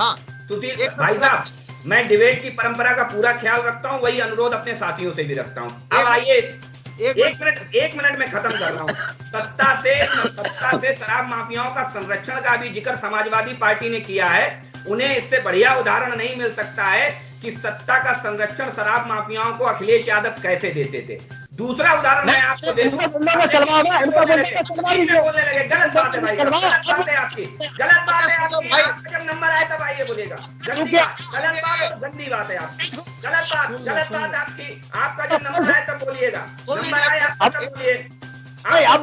B: भाई साहब, मैं डिबेट की परंपरा का पूरा ख्याल रखता हूँ, वही अनुरोध अपने साथियों से भी रखता हूँ। अब आइए 1 मिनट में खत्म कर रहा हूँ। सत्ता से शराब माफियाओं का संरक्षण का भी जिक्र समाजवादी पार्टी ने किया है। उन्हें इससे बढ़िया उदाहरण नहीं मिल सकता है कि सत्ता का संरक्षण शराब माफियाओं को अखिलेश यादव कैसे देते थे। दूसरा उदाहरण मैं आपको दे दूं। बोलने लगे, गलत बात है भाई, गलत बात है आपकी, गलत बात है आपकी। आपका जब नंबर आए तब आइए बोलेगा, गलत बात, गंदी बात है आपकी, गलत बात आपकी। आपका जब नंबर आए तब बोलिएगा, नंबर आए आपका तब बोलिए। आप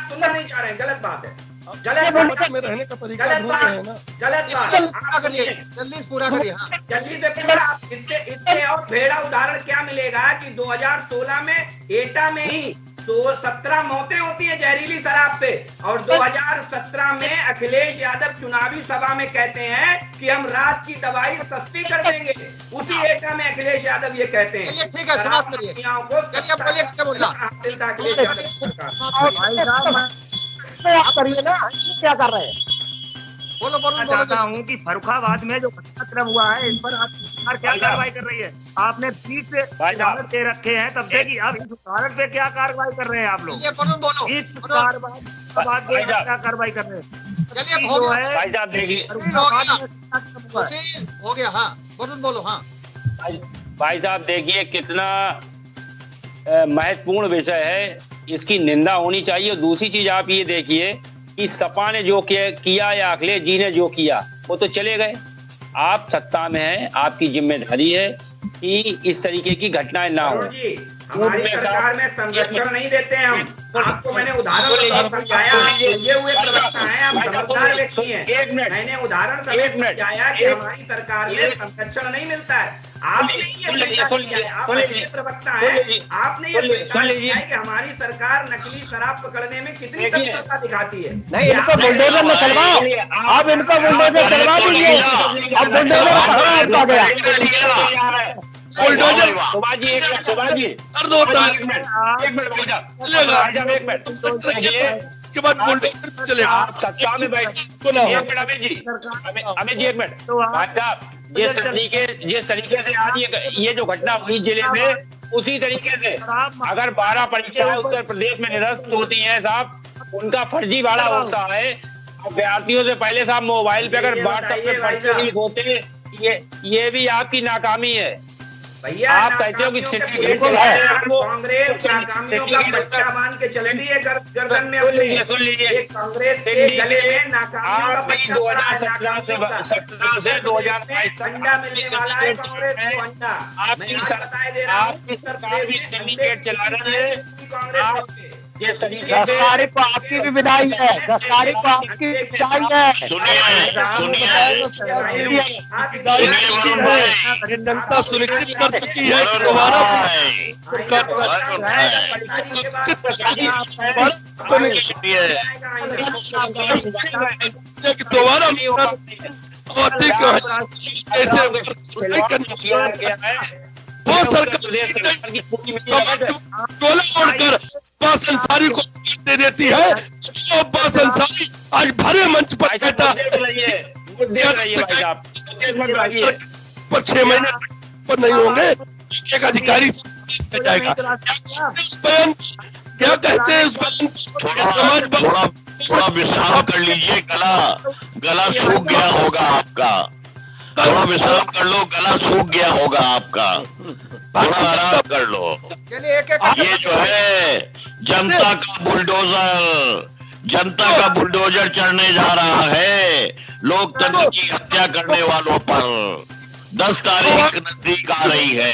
B: सुनना नहीं चाह रहे हैं, गलत बात है, गलत बात
H: में रहने का तरीका
B: गलत
H: ढूंढ रहे हैं ना।
B: जल्दी से पूरा। इससे और भेड़ा उदाहरण क्या मिलेगा कि 2016 में एटा में ही 17 मौतें होती हैं जहरीली शराब से, और 2017 में अखिलेश यादव चुनावी सभा में कहते हैं कि हम रात की दवाई सस्ती कर देंगे। उसी एटा में अखिलेश यादव ये कहते हैं।
C: ठीक है, समाप्त करिए।
G: आप करिए ना, क्या कर रहे हैं?
F: बोलो चाहता हूँ कि फर्रुखाबाद में जो घटनाक्रम हुआ है, इस पर आप सरकार क्या कार्रवाई कर रही है? आपने 20 उदाहरण दे रखे हैं तब से कि अब इस उदाहरण पे क्या कार्रवाई कर रहे हैं आप लोग? इस क्या कार्रवाई कर रहे हैं?
E: भाई साहब देखिए,
C: हो गया। हाँ बोलो। हाँ
E: भाई साहब देखिए, कितना महत्वपूर्ण विषय है, इसकी निंदा होनी चाहिए। और दूसरी चीज आप ये देखिए कि सपा ने जो किया या अखिलेश जी ने जो किया वो तो चले गए, आप सत्ता में हैं, आपकी जिम्मेदारी है कि इस तरीके की घटनाएं ना हो।
B: जी, हमारी सरकार में संरक्षण नहीं देते हैं हम। आपको मैंने उदाहरण समझाया, ये हुए प्रवक्ता हैं, आप समझदार व्यक्ति हैं। मैंने उदाहरण समझाया कि हमारी सरकार में संरक्षण नहीं मिलता है। आपने ये प्रवक्ता है, आपने ये कि हमारी सरकार नकली शराब पकड़ने में कितनी तत्परता दिखाती है।
G: नहीं, इनको बुलडोजर में चलवाओ, अब इनको बुलडोजर चलवा दीजिए। अब बुलडोजर कहाँ गया?
E: बुलडोजर सुभाजी, एक मिनट सुभाजी,
H: दर्द होता है।
E: एक मिनट भाई साहब, एक मिनट।
H: इसके बाद बुलडोजर चलेगा।
E: आप सत्ता में बैठ, एक मिनट अमित जी एक मिनट भाई साहब, जिस तरीके से आज ये जो घटना हुई जिले में, उसी तरीके से अगर 12 परीक्षाएं उत्तर प्रदेश में निरस्त होती हैं साहब, उनका फर्जी भाड़ा होता है। अभ्यर्थियों से पहले साहब मोबाइल पे अगर व्हाट्सएप पे पर्चे लीक होते, ये भी आपकी नाकामी है।
B: भैया
E: आप कहते हो कि
B: कांग्रेस नाकामियों का बच्चा बांध के चलती है गर्दन में।
E: सुन लीजिए,
B: कांग्रेस के गले में नाकामियों का बच्चा
E: 2017 से 2022
B: अंडा मिलने वाला है कांग्रेस को, अंडा।
E: आपकी सरकार भी सिंडिकेट चला रही है।
B: कांग्रेस
E: ये तरीके
G: 10 तारीख को आपकी भी विदाई है, 10 तारीख को आपकी विदाई है।
H: ये जनता सुनिश्चित कर चुकी है कि दोबारा वो सरकार छोड़कर अब्बास अंसारी को दे देती है। तो अब्बास अंसारी आज भरे मंच पर कहता पर 6 महीने पर नहीं होंगे, एक अधिकारी जाएगा। बयान क्या कहते हैं उस बयान?
D: थोड़ा विश्राम कर लीजिए, गला सूख गया होगा आपका। थोड़ा विश्राम कर लो, गला सूख गया होगा आपका, थोड़ा आराम कर लो। ये जो है जनता का बुलडोजर चढ़ने जा रहा है लोकतंत्र की हत्या करने वालों पर। 10 तारीख नजदीक आ रही है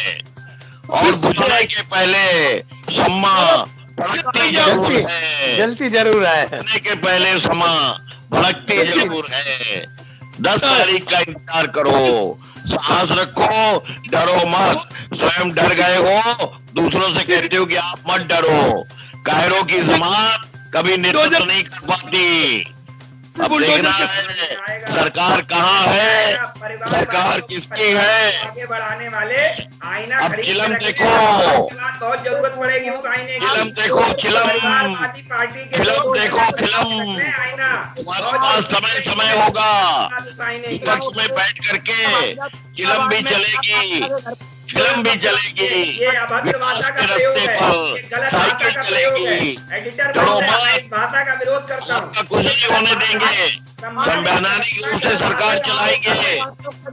D: और गुजरने के पहले सम्मा भड़कती जरूर है,
G: जलती जरूर है।
D: गुजरने के पहले सम्मा भड़कती जरूर है। 10 तारीख का इंतजार करो, साहस रखो, डरो मत। स्वयं डर गए हो, दूसरों से कहते हो कि आप मत डरो। कायरों की जमात कभी नेतृत्व नहीं कर पाती। अब देखना है सरकार कहाँ है, सरकार किसकी है।
B: आगे बढ़ाने वाले आईना
D: अब चिलम देखो,
B: बहुत जरूरत पड़ेगी उस आईने की।
D: चिलम देखो,
B: पार्टी के
D: फिल्म देखो,
B: आईना
D: तुम्हारे पास समय होगा, विपक्ष में बैठ करके फिल्म भी चलेगी, फिल्म भी चलेगी,
B: ये अभद्र भाषा का प्रयोग है, गलत भाषा का प्रयोग है। एडिटर भाषा का विरोध करता हूँ।
D: कुछ नहीं होने देंगे, संवैधानिक रूप से सरकार चलाएंगे,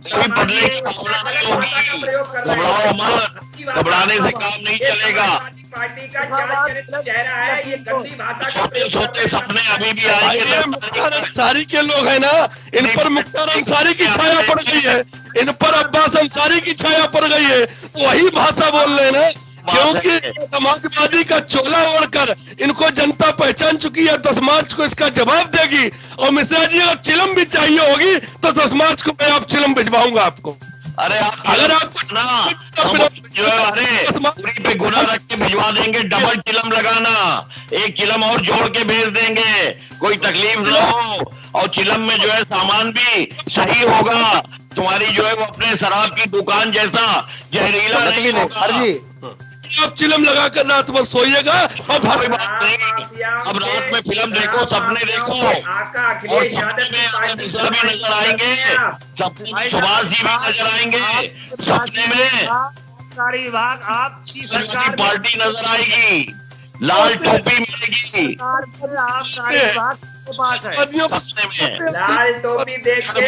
D: कोई बदले की भावना नहीं होगी। घबराओ मत, घबराने से काम नहीं चलेगा।
B: पार्टी का चेहरा है, ये गंदी भाषा का प्रयोग
D: सोते सपने अभी भी आएंगे।
H: मुख्तार अंसारी के लोग हैं ना, इन पर मुख्तार अंसारी की छाया पड़ गई है, इन पर अब्बास अंसारी की छाया पड़ गई है। वही भाषा बोल रहे हैं, क्योंकि समाजवादी का चोला ओढ़कर इनको जनता पहचान चुकी है। 10 मार्च को इसका जवाब देगी। और मिश्रा जी, अगर चिलम भी चाहिए होगी तो 10 मार्च को मैं आप चिलम भिजवाऊंगा आपको।
D: अरे
H: अगर आप
D: जो है, अरे पूरी पे गुना रख के भिजवा देंगे, डबल चिलम लगाना, एक चिलम और जोड़ के भेज देंगे, कोई तकलीफ न हो। और चिलम में जो है सामान भी सही होगा, तुम्हारी जो है वो अपने शराब की दुकान जैसा जहरीला नहीं होगा।
H: आप चिलम लगाकर रात भर सोइएगा और
D: कोई बात नहीं। अब रात में फिल्म देखो, सपने देखो, और सपने में मिश्रा भी नजर आएंगे, सपने में सुभाष जी भी नजर आएंगे, सपने में
F: विभाग आपकी सरकार
D: पार्टी नजर आएगी, लाल टोपी मिलेगी सपने में।
B: लाल टोपी देख के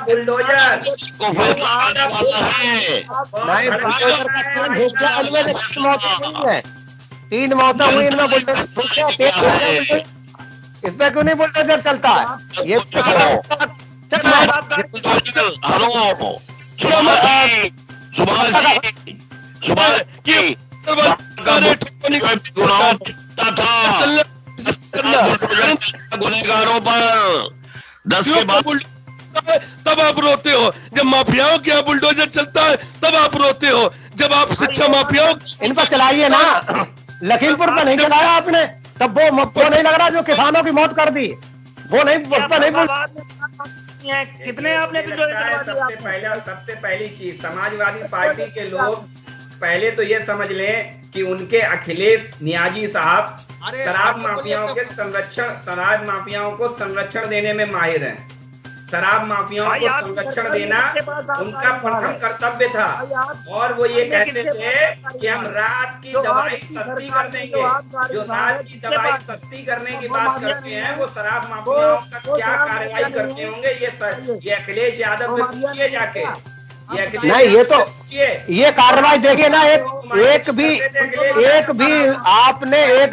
B: बुलडोजर
D: को फैसला आने वाला है।
G: नहीं, बुलडोजर का काम नहीं है। 3 मौतें हुई, इनमें बुलडोजर इसमें क्यों नहीं बुलडोजर चलता है? ये
D: हेलो सुभाष जी गुनहगारों पर 10 के बाद
H: तब आप रोते हो, जब माफियाओं के यहाँ बुलडोजर चलता है तब आप रोते हो, जब आप शिक्षा माफियाओं
G: इन पर चलाइए ना, लखीमपुर पर नहीं चलाया आपने, तब वो नहीं लग रहा जो किसानों की मौत कर दी, वो नहीं बोलता नहीं
F: कितने आपने
B: सबसे पहली चीज समाजवादी पार्टी के लोग पहले तो ये समझ लें कि उनके अखिलेश नियाजी साहब शराब माफियाओं को संरक्षण देने में माहिर हैं। शराब माफियाओं को संरक्षण देना उनका प्रथम कर्तव्य था, और वो ये कहते थे कि हम रात की दवाई सस्ती कर देंगे। जो रात की दवाई सस्ती करने की बात करते हैं वो शराब माफियाओं का क्या कार्रवाई करते होंगे, ये अखिलेश यादव में पूछिए जाके।
G: नहीं, ये तो ये कार्रवाई देखिए ना, एक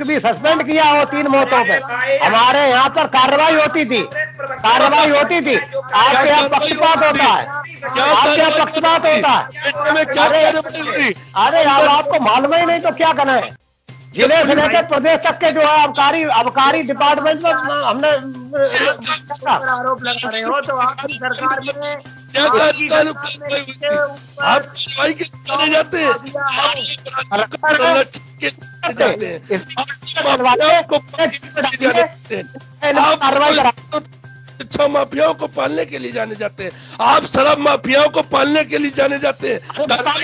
G: भी सस्पेंड किया हो 3 मौतों पे, हमारे यहाँ पर कार्रवाई होती थी। आपके यहाँ पक्षपात होता है, अरे यार आपको मालूम ही नहीं तो क्या करना है। जिले से लेकर प्रदेश तक के जो है अबकारी डिपार्टमेंट में हमने
F: आरोप लगा रहे हो, तो आपकी सरकार में
G: कार्रवाई करा।
H: शिक्षा माफियाओं को पालने के लिए जाने जाते हैं, आप शराब माफियाओं को पालने के लिए जाने जाते हैं।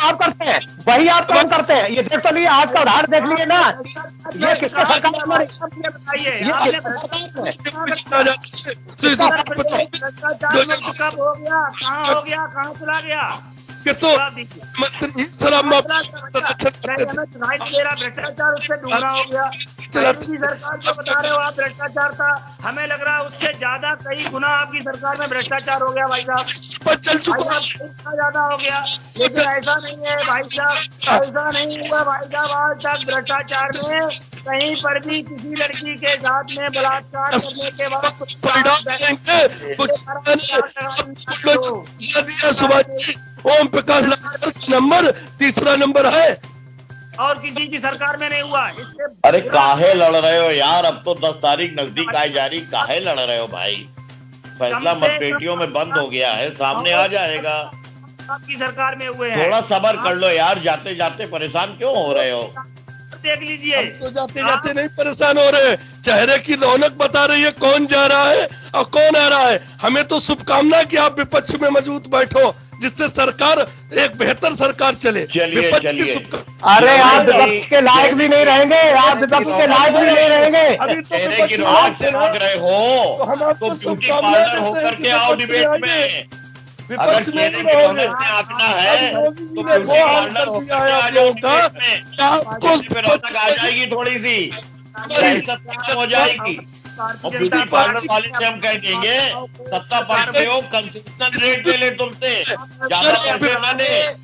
G: आप करते हैं, वही आप काम करते हैं। ये देख तो लिए आज का उदाहरण देख लिए ना, ये किसके सरकार में
F: कब हो गया, कहाँ चला गया
H: कि तो मंत्री शराब माफिया
F: भ्रष्टाचार उससे दूसरा हो गया। सरकार जो बता रहे हो आप भ्रष्टाचार था, हमें लग रहा है उससे ज्यादा कई गुना आपकी सरकार में भ्रष्टाचार हो गया भाई साहब,
H: चल चुका
F: इतना ज्यादा हो गया। लेकिन ऐसा नहीं है भाई साहब, ऐसा नहीं हुआ भाई साहब। आज तक भ्रष्टाचार में कहीं पर भी किसी लड़की के साथ में बलात्कार करने के बाद
H: ओम प्रकाश नंबर 3रा नंबर है,
F: और किसी की सरकार में नहीं हुआ।
D: अरे काहे लड़ रहे हो यार, अब तो 10 तारीख नजदीक आई जा रही, काहे लड़ रहे हो भाई? फैसला मतपेटियों में बंद हो गया है, सामने आ जाएगा।
F: आपकी सरकार में हुए हैं,
D: थोड़ा सब्र कर लो यार, जाते जाते परेशान क्यों हो रहे हो?
F: देख लीजिए,
H: तो जाते जाते नहीं परेशान हो रहे, चेहरे की रौनक बता रही है कौन जा रहा है और कौन आ रहा है। हमें तो शुभकामना कि आप विपक्ष में मजबूत बैठो, जिससे सरकार एक बेहतर सरकार चले।
D: चलिए
G: अरे आप विपक्ष के लायक भी नहीं रहेंगे, आप विपक्ष के लायक भी नहीं रहेंगे।
H: अभी तो
D: चेहरे की रौनक से भाग रहे हो तो ब्यूटी पार्लर होकर के आओ डिबेट में। अगर चेहरे की रौनक से आंकना है तो ब्यूटी पार्लर होकर के आ जाओ डिबेट में, आपको रौनक आ जाएगी, थोड़ी सी हो जाएगी। और ब्यूटी पार्लर वाले से हम कह देंगे सत्ता पक्ष में हो, कंसेशन रेट ले ले तुमसे, ज्यादा पैसे ना दे।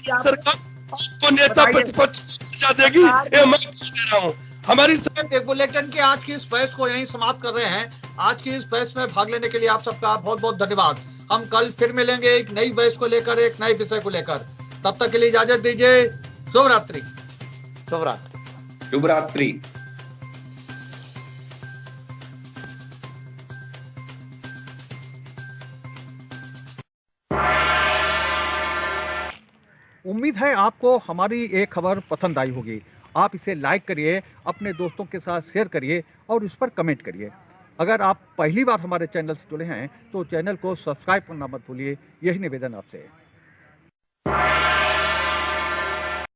H: सरकार को नेता प्रतिपक्ष सजा देगी, ये मैं कह रहा हूँ। हमारी
C: बुलेटिन के आज की इस बहस को यहीं समाप्त कर रहे हैं। आज की इस बहस में भाग लेने के लिए आप सबका बहुत बहुत धन्यवाद। हम कल फिर मिलेंगे एक नई बहस को लेकर, एक नए विषय को लेकर। तब तक के लिए इजाजत दीजिए। शुभ रात्रि।
G: शुभ रात्रि।
B: शुभ रात्रि।
I: उम्मीद है आपको हमारी ये खबर पसंद आई होगी। आप इसे लाइक करिए, अपने दोस्तों के साथ शेयर करिए और उस पर कमेंट करिए। अगर आप पहली बार हमारे चैनल से जुड़े हैं तो चैनल को सब्सक्राइब करना मत भूलिए। यही निवेदन आपसे है।